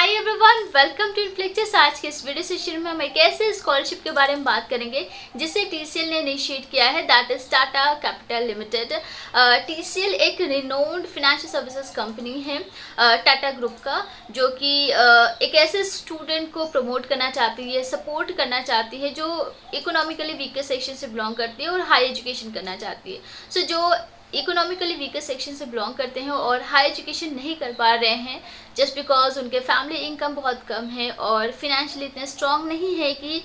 Hi everyone, welcome to inflectures. आज के इस वीडियो सेशन में हम एक ऐसे स्कॉलरशिप के बारे में बात करेंगे जिसे टीसीएल ने इनिशिएट किया है, that is Tata capital limited. TCL एक रिनोन्ड फाइनेंशियल सर्विसेज कंपनी है टाटा ग्रुप का, जो कि एक ऐसे स्टूडेंट को प्रमोट करना चाहती है, सपोर्ट करना चाहती है जो इकोनॉमिकली वीकर सेक्शन से बिलोंग करती है और हाई एजुकेशन करना चाहती है। सो जो इकोनॉमिकली वीकर सेक्शन से बिलोंग करते हैं और हाई एजुकेशन नहीं कर पा रहे हैं जस्ट बिकॉज उनके फैमिली इनकम बहुत कम है और फिनेंशियली इतने स्ट्रॉन्ग नहीं है कि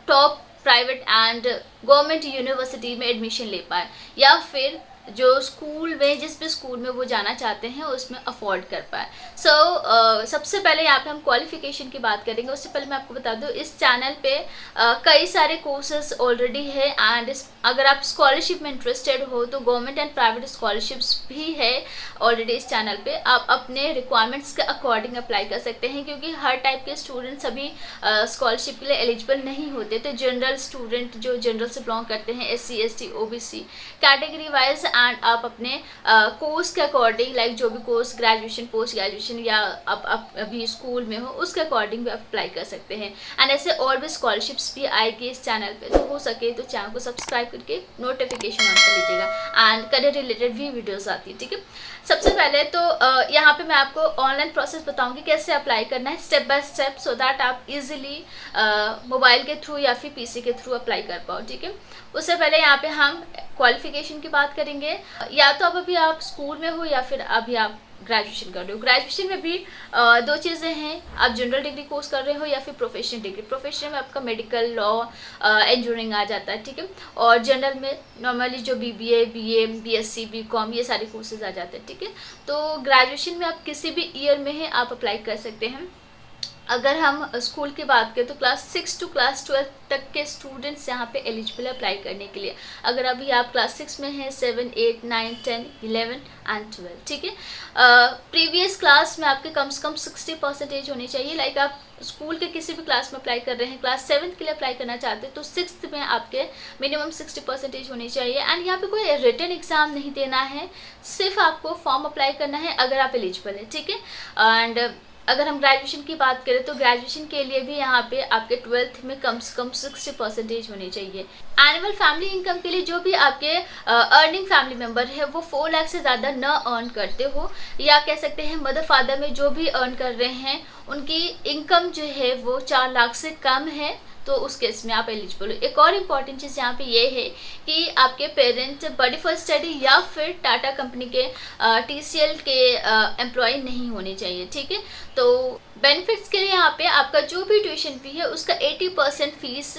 top private and government university में एडमिशन ले पाए, या फिर जो स्कूल में जिस भी स्कूल में वो जाना चाहते हैं उसमें अफोर्ड कर पाए। सबसे पहले यहाँ पे हम क्वालिफिकेशन की बात करेंगे। उससे पहले मैं आपको बता दूँ, इस चैनल पे कई सारे कोर्सेज ऑलरेडी है एंड अगर आप स्कॉलरशिप में इंटरेस्टेड हो तो गवर्नमेंट एंड प्राइवेट स्कॉलरशिप्स भी है ऑलरेडी इस चैनल पे। आप अपने रिक्वायरमेंट्स के अकॉर्डिंग अप्लाई कर सकते हैं, क्योंकि हर टाइप के स्टूडेंट सभी स्कॉलरशिप के लिए एलिजिबल नहीं होते। तो जनरल स्टूडेंट जो जनरल से बिलोंग करते हैं, SC ST OBC category wise, and आप अपने कोर्स के अकॉर्डिंग, लाइक जो भी कोर्स ग्रेजुएशन, पोस्ट ग्रेजुएशन या आप अभी स्कूल में हो उसके अकॉर्डिंग भी आप अप्लाई कर सकते हैं। एंड ऐसे और भी स्कॉलरशिप्स भी आएगी इस चैनल पे, तो हो सके तो चैनल को सब्सक्राइब करके नोटिफिकेशन ऑन कर लीजिएगा एंड करियर रिलेटेड भी वीडियोस आती है, ठीक है। सबसे पहले तो यहाँ पे मैं आपको ऑनलाइन प्रोसेस बताऊंगी कैसे अप्लाई करना है step by step, so that आप इजीली मोबाइल के थ्रू या फिर PC के थ्रू अप्लाई कर पाओ, ठीक है। उससे पहले यहाँ पे हम क्वालिफिकेशन की बात करेंगे। या तो अभी आप स्कूल में हो या फिर अभी आप ग्रेजुएशन कर रहे हो। ग्रेजुएशन में भी दो चीज़ें हैं, आप जनरल डिग्री कोर्स कर रहे हो या फिर प्रोफेशनल डिग्री। प्रोफेशनल में आपका मेडिकल, लॉ, इंजीनियरिंग आ जाता है, ठीक है। और जनरल में नॉर्मली जो BBA, BA, BSc, BCom ये सारे कोर्सेज आ जाते हैं, ठीक है। तो ग्रेजुएशन में आप किसी भी ईयर में है आप अप्लाई कर सकते हैं। अगर हम स्कूल की बात करें तो क्लास 6 to क्लास 12 तक के स्टूडेंट्स यहाँ पे एलिजिबल है अप्लाई करने के लिए। अगर अभी आप क्लास 6 में हैं, 7, 8, 9, 10, 11 एंड 12, ठीक है। प्रीवियस क्लास में आपके कम से कम 60% होनी चाहिए। लाइक आप स्कूल के किसी भी क्लास में अप्लाई कर रहे हैं, क्लास 7 के लिए अप्लाई करना चाहते हैं तो 6th में आपके मिनिमम 60% होनी चाहिए। एंड यहाँ पे कोई रिटन एग्जाम नहीं देना है, सिर्फ आपको फॉर्म अप्लाई करना है अगर आप एलिजिबल है, ठीक है। एंड अगर हम ग्रेजुएशन की बात करें तो ग्रेजुएशन के लिए भी यहाँ पे आपके 12th में कम से कम 60% होनी चाहिए। एनुअल फैमिली इनकम के लिए जो भी आपके अर्निंग फैमिली मेंबर है वो 4 लाख से ज़्यादा न अर्न करते हो, या कह सकते हैं मदर फादर में जो भी अर्न कर रहे हैं उनकी इनकम जो है वो 4 लाख से कम है, तो उस केस में आप एलिजिबल हो। एक और इम्पॉर्टेंट चीज़ यहाँ पे ये है कि आपके पेरेंट्स बडी फॉर स्टडी या फिर टाटा कंपनी के TCL के एम्प्लॉय नहीं होने चाहिए, ठीक है। तो बेनिफिट्स के लिए यहाँ पे आपका जो भी ट्यूशन फी है उसका 80% फीस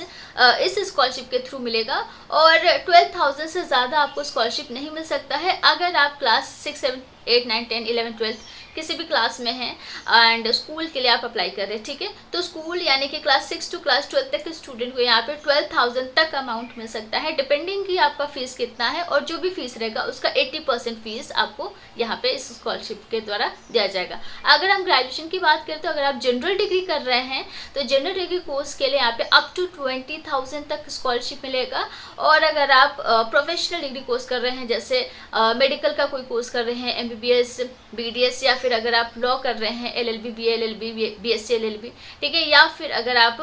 इस स्कॉलरशिप के थ्रू मिलेगा, और 12,000 से ज़्यादा आपको स्कॉलरशिप नहीं मिल सकता है अगर आप क्लास 6, 7, 8, 9, 10, 11, 12 किसी भी क्लास में हैं एंड स्कूल के लिए आप अप्लाई कर रहे हैं, ठीक है। तो स्कूल यानी कि क्लास 6 to क्लास 12 तक के स्टूडेंट को यहाँ पे 12,000 तक अमाउंट मिल सकता है, डिपेंडिंग कि आपका फीस कितना है, और जो भी फीस रहेगा उसका 80% फीस आपको यहाँ पे इस स्कॉलरशिप के द्वारा दिया जाएगा। अगर हम ग्रेजुएशन की बात करें तो अगर आप जनरल डिग्री कर रहे हैं तो जनरल डिग्री कोर्स के लिए यहाँ पे अप टू 20,000 तक स्कॉलरशिप मिलेगा। और अगर आप प्रोफेशनल डिग्री कोर्स कर रहे हैं, जैसे मेडिकल का कोई कोर्स कर रहे हैं, MBBS, BDS, या फिर अगर आप लॉ कर रहे हैं, LLB, BLLB, BSc LLB, ठीक है, या फिर अगर आप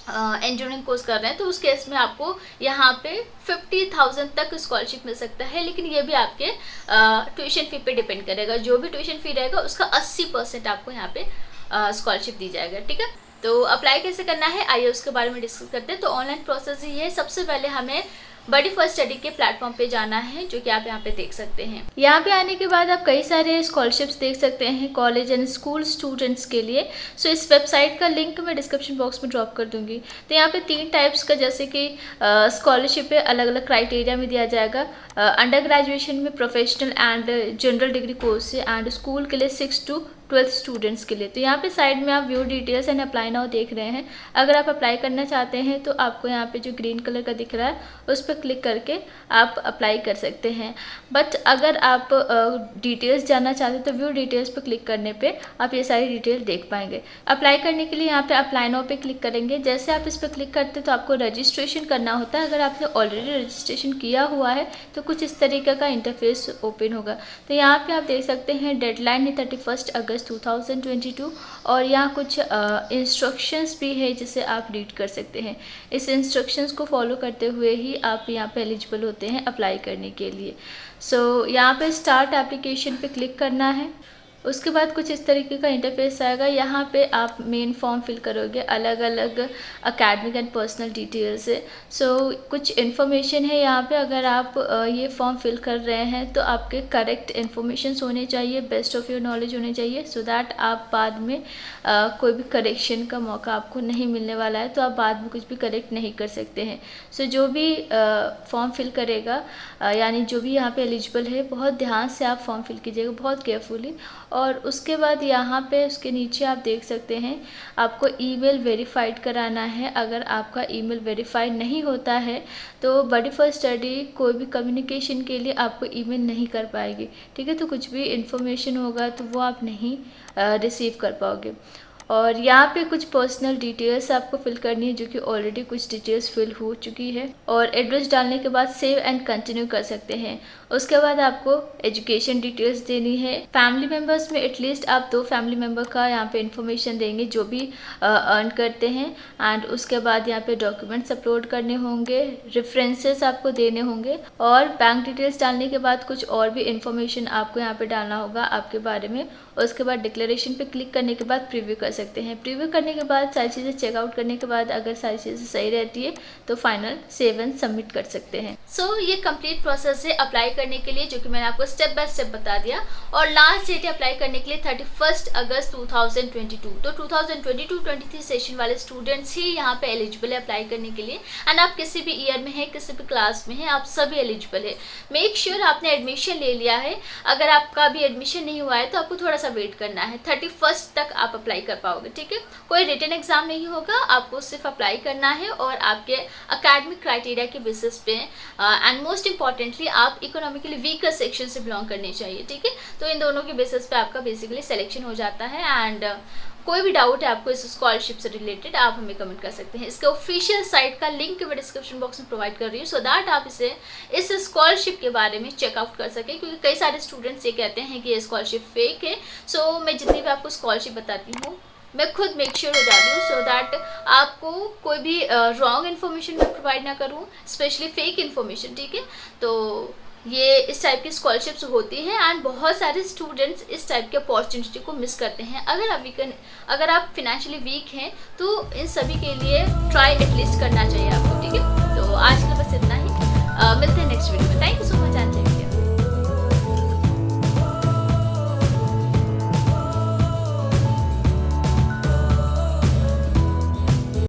इंजीनियरिंग कोर्स कर रहे हैं तो उस केस में आपको यहाँ पे 50,000 तक स्कॉलरशिप मिल सकता है। लेकिन ये भी आपके ट्यूशन फी पे डिपेंड करेगा, जो भी ट्यूशन फी रहेगा उसका 80% आपको यहाँ पे स्कॉलरशिप दी जाएगा, ठीक है। तो अप्लाई कैसे करना है आइए उसके बारे में डिस्कस करते हैं। तो ऑनलाइन प्रोसेस ही है। सबसे पहले हमें बडी फॉर स्टडी के प्लेटफॉर्म पे जाना है, जो कि आप यहाँ पे देख सकते हैं। यहाँ पे आने के बाद आप कई सारे स्कॉलरशिप्स देख सकते हैं कॉलेज एंड स्कूल स्टूडेंट्स के लिए। सो इस वेबसाइट का लिंक मैं डिस्क्रिप्शन बॉक्स में ड्रॉप कर दूंगी। तो यहाँ पे 3 टाइप्स का, जैसे कि स्कॉलरशिप है, अलग अलग क्राइटेरिया में दिया जाएगा। अंडर ग्रेजुएशन में, professional and general degree course है, एंड स्कूल के लिए 6 to 12 स्टूडेंट्स के लिए। तो यहाँ पे साइड में आप view details and apply now देख रहे हैं। अगर आप अप्लाई करना चाहते हैं तो आपको यहाँ पे जो ग्रीन कलर का दिख रहा है उस पर क्लिक करके आप अप्लाई कर सकते हैं। बट अगर आप डिटेल्स जानना चाहते हैं तो व्यू डिटेल्स पर क्लिक करने पे आप ये सारी डिटेल देख पाएंगे। अप्लाई करने के लिए यहाँ पे अप्लाई नाउ पे क्लिक करेंगे। जैसे आप इस पर क्लिक करते हैं तो आपको रजिस्ट्रेशन करना होता है। अगर आपने ऑलरेडी रजिस्ट्रेशन किया हुआ है तो कुछ इस तरीके का इंटरफेस ओपन होगा। तो यहाँ पे आप देख सकते हैं डेडलाइन है 31 अगस्त अगस्त 2022 और यहाँ कुछ इंस्ट्रक्शंस भी है जिसे आप रीड कर सकते हैं। इस इंस्ट्रक्शंस को फॉलो करते हुए ही आप यहाँ पे एलिजिबल होते हैं अप्लाई करने के लिए। सो यहाँ पे स्टार्ट एप्लीकेशन पे क्लिक करना है। उसके बाद कुछ इस तरीके का इंटरफेस आएगा। यहाँ पे आप मेन फॉर्म फिल करोगे, अलग अलग एकेडमिक एंड पर्सनल डिटेल्स है। सो कुछ इन्फॉर्मेशन है यहाँ पे। अगर आप ये फॉर्म फिल कर रहे हैं तो आपके करेक्ट इन्फॉर्मेशन होने चाहिए, बेस्ट ऑफ योर नॉलेज होने चाहिए, सो दैट आप बाद में कोई भी करेक्शन का मौका आपको नहीं मिलने वाला है, तो आप बाद में कुछ भी करेक्ट नहीं कर सकते हैं। सो जो भी फॉर्म फिल करेगा यानी जो भी यहाँ पे एलिजिबल है, बहुत ध्यान से आप फॉर्म फिल कीजिएगा, बहुत केयरफुली। और उसके बाद यहाँ पे उसके नीचे आप देख सकते हैं आपको ईमेल वेरीफाइड कराना है। अगर आपका ईमेल वेरीफाइड नहीं होता है तो बडी फर्स्ट स्टडी कोई भी कम्युनिकेशन के लिए आपको ईमेल नहीं कर पाएगी, ठीक है। तो कुछ भी इंफॉर्मेशन होगा तो वो आप नहीं रिसीव कर पाओगे। और यहाँ पे कुछ पर्सनल डिटेल्स आपको फिल करनी है, जो कि ऑलरेडी कुछ डिटेल्स फिल हो चुकी है। और एड्रेस डालने के बाद सेव एंड कंटिन्यू कर सकते हैं। उसके बाद आपको एजुकेशन डिटेल्स देनी है। फैमिली मेम्बर्स में एटलीस्ट आप 2 फैमिली मेम्बर का यहाँ पे इंफॉर्मेशन देंगे जो भी अर्न करते हैं। एंड उसके बाद यहाँ पे डॉक्यूमेंट्स अपलोड करने होंगे, रेफरेंसेस आपको देने होंगे। और बैंक डिटेल्स डालने के बाद कुछ और भी इंफॉर्मेशन आपको यहाँ पे डालना होगा आपके बारे में। उसके बाद डिक्लेरेशन पे क्लिक करने के बाद प्रीव्यू कर सकते हैं। प्रीव्यू करने के बाद सारी चीज़ें चेकआउट करने के बाद अगर सारी चीज़ें सही रहती है तो फाइनल सेव एंड सबमिट कर सकते हैं। सो ये कंप्लीट प्रोसेस है अप्लाई करने के लिए, जो कि मैंने आपको स्टेप बाय स्टेप बता दिया। और लास्ट डेट अप्लाई करने के लिए 31 अगस्त 2022। तो 2022-23 सेशन वाले स्टूडेंट्स ही यहाँ पे एलिजिबल है अप्लाई करने के लिए। एंड आप किसी भी ईयर में है, किसी भी क्लास में है, आप सभी एलिजिबल है। मेक श्योर आपने एडमिशन ले लिया है। अगर आपका भी एडमिशन नहीं हुआ है तो आपको थोड़ा सा वेट करना है, 31 तक आप अप्लाई कर पाओगे, ठीक है। कोई रिटन एग्जाम नहीं होगा, आपको सिर्फ अप्लाई करना है और आपके एकेडमिक क्राइटेरिया के बेसिस पे एंड मोस्ट इंपॉर्टेंटली आप इकोनॉमिकली वीकर सेक्शन से बिलोंग करने चाहिए, ठीक है। तो इन दोनों के बेसिस पे आपका बेसिकली सिलेक्शन हो जाता है। एंड कोई भी डाउट है आपको इस स्कॉलरशिप से रिलेटेड, आप हमें कमेंट कर सकते हैं। इसके ऑफिशियल साइट का लिंक मैं डिस्क्रिप्शन बॉक्स में प्रोवाइड कर रही हूँ, सो दैट आप इस स्कॉलरशिप के बारे में चेकआउट कर सकें, क्योंकि कई सारे स्टूडेंट्स ये कहते हैं कि ये स्कॉलरशिप फेक है। सो मैं जितनी भी आपको स्कॉलरशिप बताती हूँ मैं खुद मेक श्योर हो जाती हूँ, सो दैट आपको कोई भी रॉन्ग इन्फॉर्मेशन मैं प्रोवाइड ना करूँ, स्पेशली फेक इन्फॉर्मेशन, ठीक है। तो ये इस टाइप की स्कॉलरशिप्स होती हैं एंड बहुत सारे स्टूडेंट्स इस टाइप के अपॉर्चुनिटी को मिस करते हैं। अगर आप फिनेंशियली वीक हैं तो इन सभी के लिए ट्राई एटलीस्ट करना चाहिए आपको, ठीक है। तो आज के लिए बस इतना ही, मिलते हैं नेक्स्ट वीडियो में। Thank you so much and